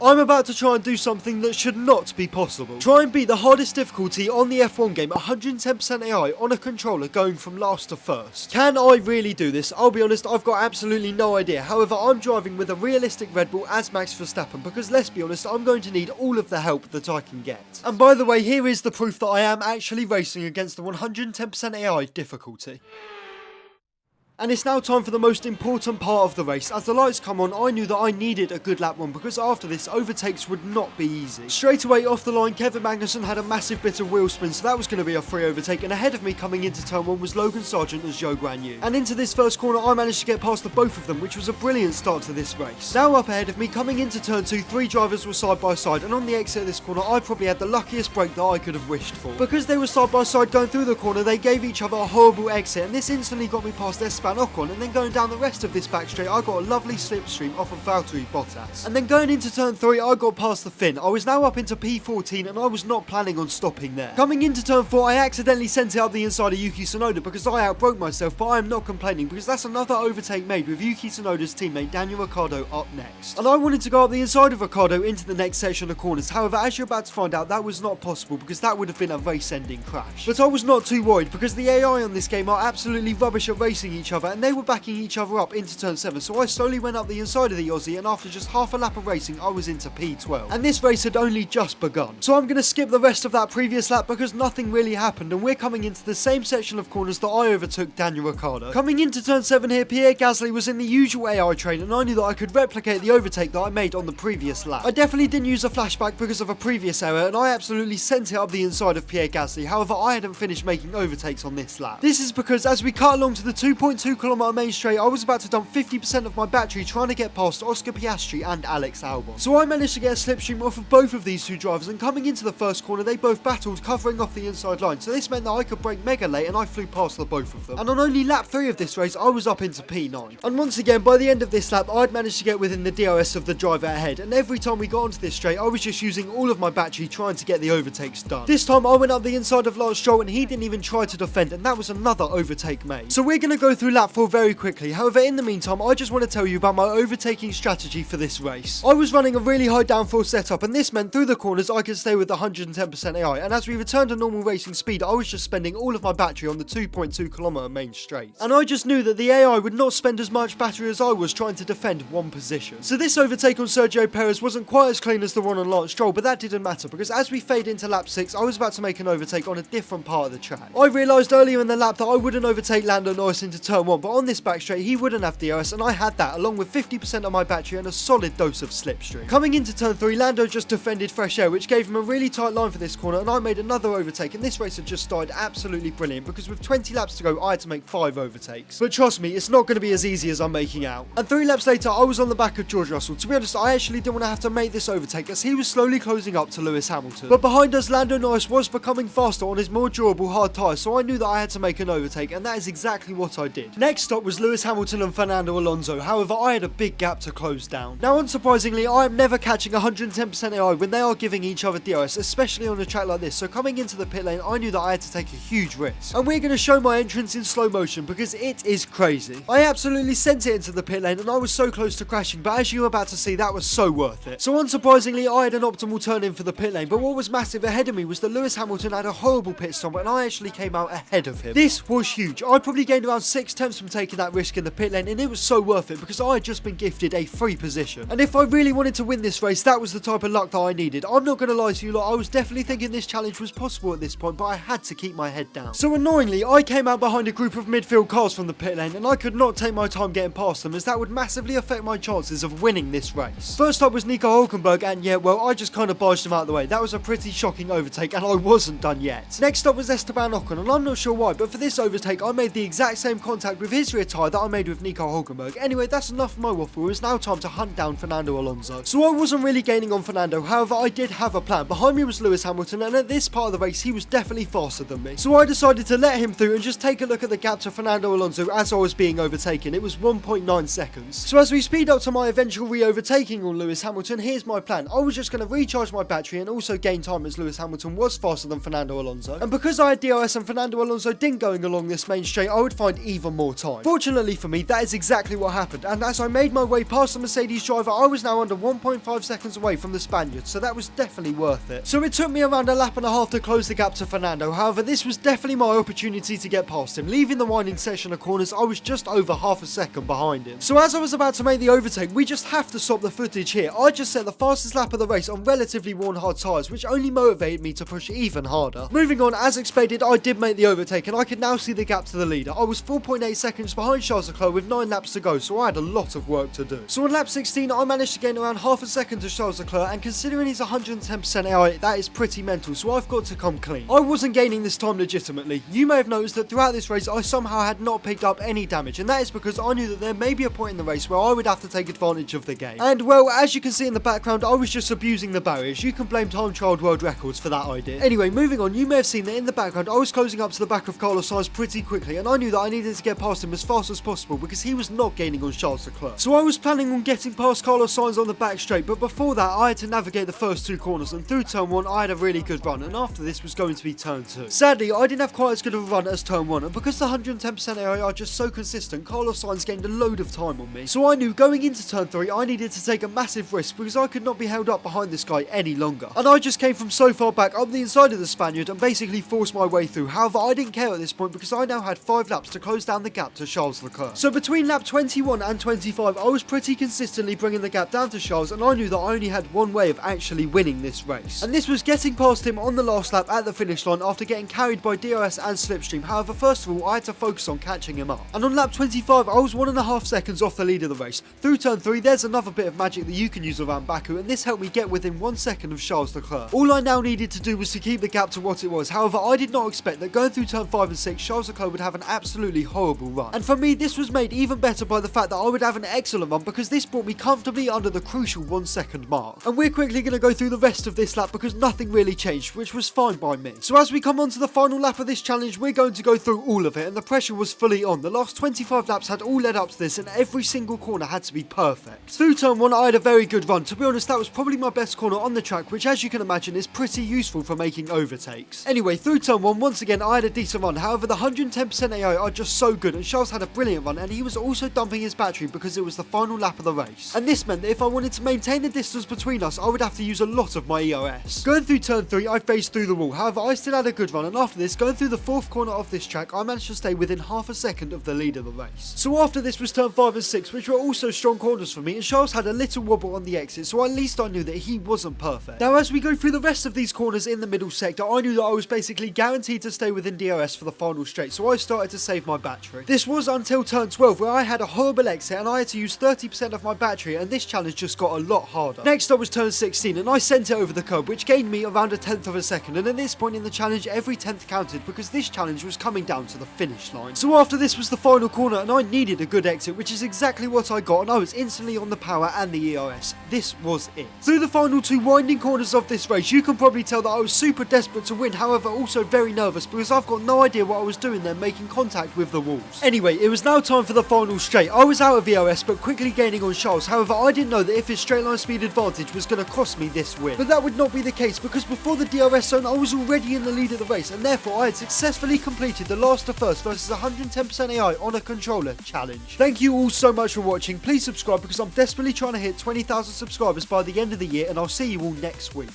I'm about to try and do something that should not be possible. Try and beat the hardest difficulty on the F1 game, 110% AI on a controller going from last to first. Can I really do this? I'll be honest, I've got absolutely no idea. However, I'm driving with a realistic Red Bull as Max Verstappen because let's be honest, I'm going to need all of the help that I can get. And by the way, here is the proof that I am actually racing against the 110% AI difficulty. And it's now time for the most important part of the race. As the lights come on, I knew that I needed a good lap run because after this, overtakes would not be easy. Straight away off the line, Kevin Magnussen had a massive bit of wheel spin, so that was going to be a free overtake, and ahead of me coming into turn 1 was Logan Sargent and Zhou Guanyu. And into this first corner, I managed to get past the both of them, which was a brilliant start to this race. Now up ahead of me, coming into turn 2, 3 drivers were side by side, and on the exit of this corner, I probably had the luckiest break that I could have wished for. Because they were side by side going through the corner, they gave each other a horrible exit, and this instantly got me past Esteban Ocon, and then going down the rest of this back straight, I got a lovely slipstream off of Valtteri Bottas. And then going into turn 3, I got past the Finn. I was now up into P14 and I was not planning on stopping there. Coming into turn 4, I accidentally sent it up the inside of Yuki Tsunoda because I outbroke myself, but I am not complaining because that's another overtake made with Yuki Tsunoda's teammate Daniel Ricciardo up next. And I wanted to go up the inside of Ricciardo into the next section of corners. However, as you're about to find out, that was not possible because that would have been a race-ending crash. But I was not too worried because the AI on this game are absolutely rubbish at racing each other and they were backing each other up into turn 7, so I slowly went up the inside of the Aussie, and after just half a lap of racing I was into P12, and this race had only just begun. So I'm going to skip the rest of that previous lap because nothing really happened, and we're coming into the same section of corners that I overtook Daniel Ricciardo. Coming into turn 7 here, Pierre Gasly was in the usual AI train, and I knew that I could replicate the overtake that I made on the previous lap. I definitely didn't use a flashback because of a previous error, and I absolutely sent it up the inside of Pierre Gasly. However, I hadn't finished making overtakes on this lap. This is because as we cut along to the 2.2km main straight, I was about to dump 50% of my battery trying to get past Oscar Piastri and Alex Albon. So I managed to get a slipstream off of both of these two drivers, and coming into the first corner they both battled covering off the inside line, so this meant that I could brake mega late and I flew past the both of them. And on only lap 3 of this race I was up into P9. And once again by the end of this lap I'd managed to get within the DRS of the driver ahead, and every time we got onto this straight I was just using all of my battery trying to get the overtakes done. This time I went up the inside of Lance Stroll and he didn't even try to defend, and that was another overtake made. So we're going to go through lap 4 very quickly. However, in the meantime I just want to tell you about my overtaking strategy for this race. I was running a really high downforce setup, and this meant through the corners I could stay with 110% AI, and as we returned to normal racing speed I was just spending all of my battery on the 2.2km main straight. And I just knew that the AI would not spend as much battery as I was trying to defend one position. So this overtake on Sergio Perez wasn't quite as clean as the one on Lance Stroll, but that didn't matter because as we fade into lap 6 I was about to make an overtake on a different part of the track. I realised earlier in the lap that I wouldn't overtake Lando Norris into turn 1, but on this back straight he wouldn't have DRS, and I had that along with 50% of my battery and a solid dose of slipstream. Coming into turn 3, Lando just defended fresh air, which gave him a really tight line for this corner, and I made another overtake, and this race had just started absolutely brilliant because with 20 laps to go I had to make 5 overtakes. But trust me, it's not going to be as easy as I'm making out. And 3 laps later I was on the back of George Russell. To be honest, I actually didn't want to have to make this overtake as he was slowly closing up to Lewis Hamilton. But behind us Lando Norris was becoming faster on his more durable hard tyres, so I knew that I had to make an overtake, and that is exactly what I did. Next stop was Lewis Hamilton and Fernando Alonso. However, I had a big gap to close down. Now unsurprisingly I am never catching 110% AI when they are giving each other DRS, especially on a track like this, so coming into the pit lane I knew that I had to take a huge risk. And we're going to show my entrance in slow motion because it is crazy. I absolutely sent it into the pit lane and I was so close to crashing, but as you're about to see that was so worth it. So unsurprisingly I had an optimal turn in for the pit lane, but what was massive ahead of me was that Lewis Hamilton had a horrible pit stop and I actually came out ahead of him. This was huge. I probably gained around 6 tenths from taking that risk in the pit lane, and it was so worth it because I had just been gifted a free position. And if I really wanted to win this race, that was the type of luck that I needed. I'm not going to lie to you lot, I was definitely thinking this challenge was possible at this point, but I had to keep my head down. So annoyingly, I came out behind a group of midfield cars from the pit lane, and I could not take my time getting past them as that would massively affect my chances of winning this race. First up was Nico Hülkenberg, and yeah, well, I just kind of barged him out of the way. That was a pretty shocking overtake, and I wasn't done yet. Next up was Esteban Ocon, and I'm not sure why, but for this overtake, I made the exact same contact with his rear tyre that I made with Nico Hülkenberg. Anyway, that's enough of my waffle. It's now time to hunt down Fernando Alonso. So I wasn't really gaining on Fernando, however, I did have a plan. Behind me was Lewis Hamilton, and at this part of the race, he was definitely faster than me. So I decided to let him through and just take a look at the gap to Fernando Alonso as I was being overtaken. It was 1.9 seconds. So as we speed up to my eventual re-overtaking on Lewis Hamilton, here's my plan. I was just going to recharge my battery and also gain time as Lewis Hamilton was faster than Fernando Alonso. And because I had DRS and Fernando Alonso didn't going along this main straight, I would find even more time. Fortunately for me, that is exactly what happened, and as I made my way past the Mercedes driver, I was now under 1.5 seconds away from the Spaniard, so that was definitely worth it. So it took me around a lap and a half to close the gap to Fernando. However, this was definitely my opportunity to get past him. Leaving the winding section of corners, I was just over half a second behind him. So as I was about to make the overtake, we just have to stop the footage here. I just set the fastest lap of the race on relatively worn hard tyres, which only motivated me to push even harder. Moving on, as expected, I did make the overtake, and I could now see the gap to the leader. I was 4.8 seconds behind Charles Leclerc with 9 laps to go, so I had a lot of work to do. So on lap 16, I managed to gain around half a second to Charles Leclerc, and considering he's 110% AI, that is pretty mental, so I've got to come clean. I wasn't gaining this time legitimately. You may have noticed that throughout this race, I somehow had not picked up any damage, and that is because I knew that there may be a point in the race where I would have to take advantage of the game. And well, as you can see in the background, I was just abusing the barriers. You can blame time trialed world records for that idea. Anyway, moving on, you may have seen that in the background, I was closing up to the back of Carlos Sainz pretty quickly, and I knew that I needed to get past him as fast as possible because he was not gaining on Charles Leclerc. So I was planning on getting past Carlos Sainz on the back straight, but before that, I had to navigate the first 2 corners, and through turn 1, I had a really good run, and after this was going to be turn 2. Sadly, I didn't have quite as good of a run as turn 1, and because the 110% AI are just so consistent, Carlos Sainz gained a load of time on me. So I knew going into turn 3, I needed to take a massive risk because I could not be held up behind this guy any longer. And I just came from so far back up the inside of the Spaniard and basically forced my way through. However, I didn't care at this point because I now had 5 laps to close down the gap to Charles Leclerc. So between lap 21 and 25, I was pretty consistently bringing the gap down to Charles, and I knew that I only had one way of actually winning this race. And this was getting past him on the last lap at the finish line after getting carried by DRS and slipstream. However, first of all, I had to focus on catching him up. And on lap 25, I was 1.5 seconds off the lead of the race. Through turn 3, there's another bit of magic that you can use around Baku, and this helped me get within 1 second of Charles Leclerc. All I now needed to do was to keep the gap to what it was. However, I did not expect that going through turn 5 and 6, Charles Leclerc would have an absolutely horrible run. And for me, this was made even better by the fact that I would have an excellent run because this brought me comfortably under the crucial 1 second mark. And we're quickly going to go through the rest of this lap because nothing really changed, which was fine by me. So as we come on to the final lap of this challenge, we're going to go through all of it, and the pressure was fully on. The last 25 laps had all led up to this, and every single corner had to be perfect. Through turn 1, I had a very good run. To be honest, that was probably my best corner on the track, which as you can imagine is pretty useful for making overtakes. Anyway, through turn 1, once again, I had a decent run. However, the 110% AI are just so good, and Charles had a brilliant run, and he was also dumping his battery because it was the final lap of the race. And this meant that if I wanted to maintain the distance between us, I would have to use a lot of my ERS. Going through turn 3, I phased through the wall. However, I still had a good run, and after this, going through the 4th corner of this track, I managed to stay within half a second of the lead of the race. So after this was turn 5 and 6, which were also strong corners for me, and Charles had a little wobble on the exit, so at least I knew that he wasn't perfect. Now as we go through the rest of these corners in the middle sector, I knew that I was basically guaranteed to stay within DRS for the final straight, so I started to save my battery. This was until turn 12, where I had a horrible exit and I had to use 30% of my battery, and this challenge just got a lot harder. Next up was turn 16, and I sent it over the curb, which gained me around 1/10 of a second, and at this point in the challenge, every 10th counted because this challenge was coming down to the finish line. So after this was the final corner, and I needed a good exit, which is exactly what I got, and I was instantly on the power and the ERS. This was it. Through the final 2 winding corners of this race, you can probably tell that I was super desperate to win, however also very nervous because I've got no idea what I was doing there, making contact with the walls. Anyway, it was now time for the final straight. I was out of ERS but quickly gaining on Charles. However, I didn't know that if his straight line speed advantage was going to cost me this win. But that would not be the case because before the DRS zone, I was already in the lead of the race, and therefore I had successfully completed the last to first versus 110% AI on a controller challenge. Thank you all so much for watching. Please subscribe because I'm desperately trying to hit 20,000 subscribers by the end of the year, and I'll see you all next week.